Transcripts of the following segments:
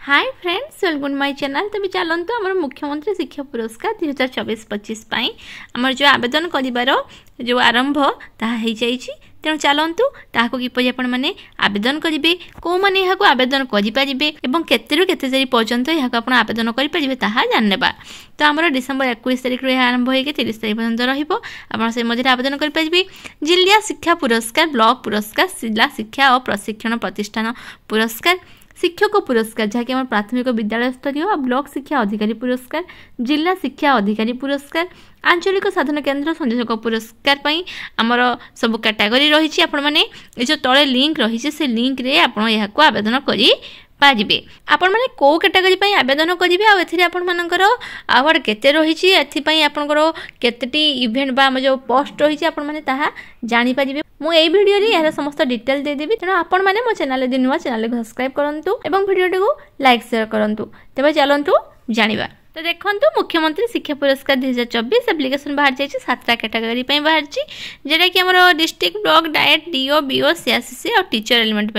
Hi friends, welcome my channel. तबे चलतु आम मुख्यमंत्री शिक्षा पुरस्कार 2024-25 आमर जो आवेदन कर जो आरंभ ताही तेणु चलतु ताकू किपरि आपण मैंने आवेदन करेंगे, कौ मैंने यहाँ आवेदन करेंगे और केते केते तारीख पर्यंत यहाँ आप आवेदन करेंगे जाने। तो आम डिसेम्बर 21 तारीख आरंभ हो 30 तारीख पर्यंत रही मध्य आवेदन करेंगे। जिला शिक्षा पुरस्कार, ब्लॉक पुरस्कार, जिला शिक्षा और प्रशिक्षण प्रतिष्ठान पुरस्कार, शिक्षक पुरस्कार जहाँकि आम प्राथमिक विद्यालय स्तरीय और ब्लॉक शिक्षा अधिकारी पुरस्कार, जिला शिक्षा अधिकारी पुरस्कार, आंचलिक साधन केन्द्र संयोजक पुरस्कार आमर सब कैटेगरी रही। आपण मैंने जो तले लिंक रही से लिंक रे आपण यहाँ आवेदन करें पारे। आपण मैंने कौ कैटेगरी आवेदन करेंगे आपर आवार्ड केते रही आपंकर केतटी इवेंट बा जो पोस्ट रही आपने जानीपर। मुझे भिडियो यार समस्त डिटेल देदेवी, तेणु आपण मैंने मो चैनल नुआ चैनल को सब्सक्राइब करूँ और भिडियो को लाइक शेयर करूँ। तेज चलतु जाना। तो देखो मुख्यमंत्री शिक्षा पुरस्कार 2024 एप्लिकेशन बाहर जाइए 7टा कैटेगरी बाहर जोटा कि आम district, block, DIET, DO, BO, CRCC और टीचर एलिमेंट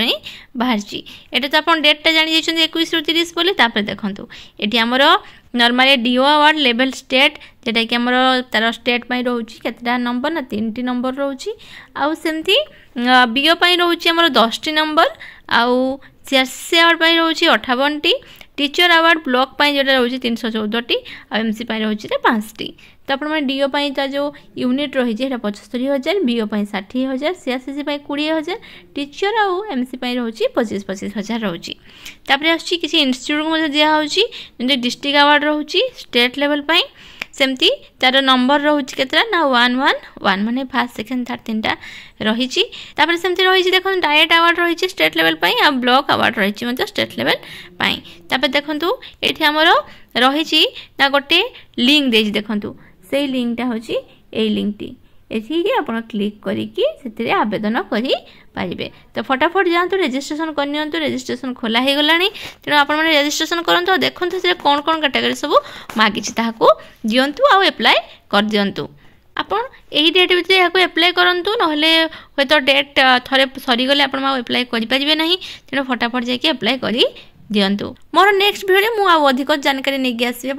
बाहर। ये तो आप डेटा जानी जाइए 21 ରୁ 30 बोले। देखो ये आमर normally DO award level state जोटा कि आमर तार स्टेट रोचे केतटा नंबर ना 3टी नंबर रोचे। आमती बीओ रोचे आमर 10टी नंबर, आउ सीआरसीसी अवार्ड रोचे 58टी, टीचर अवार्ड ब्लॉक जोटा रोचे 314टी, एमसी रोचे 5टी। तो आप डीओ जो यूनिट रही है 75,000, बीओ 60,000, सीआरसीसी 20,000, टीचर आउ एमसी रोचे 25,000 रोचे। तापर आसुची किसी इंस्टीट्यूट को दिखाई जमी डिस्ट्रिक्ट अवार्ड रोचे स्टेट लेवल सेमती तार नंबर रोचे केतरा ना 111 माने फर्स्ट सेकंड थर्ड 3टा रही। तापर सेमती रही देखो डायट अवार्ड रही स्टेट लेवल आ ब्लॉक अवार्ड रही स्टेट लेवल। तापर देखो ये आमर रही ना गोटे लिंक दे देखु से लिंकटा हूँ यही लिंकटी ये आप क्लिक करके आवेदन करेंगे। तो फटाफट जातु रजिस्ट्रेशन करनी, रजिस्ट्रेशन खोला हो गला। तेणु आप रजिस्ट्रेशन करूँ देखो कौन कौन कैटेगरी सब मागी दिंतु आ एप्लाय कर दिंतु। आपन यही डेट भीतर यहाँ एप्लाय करूँ ना तो डेट थरे सरीगले आप एप्लाय करेंगे ना। तेणु फटाफट जाकि एप्लाय कर दिंतु। मोर नेक्स्ट भिडियो मुझे अधिक जानकारी नहीं आसपी।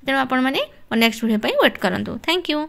तेणु आप नेक्स्ट भिडियो वेट करूँ। Thank you.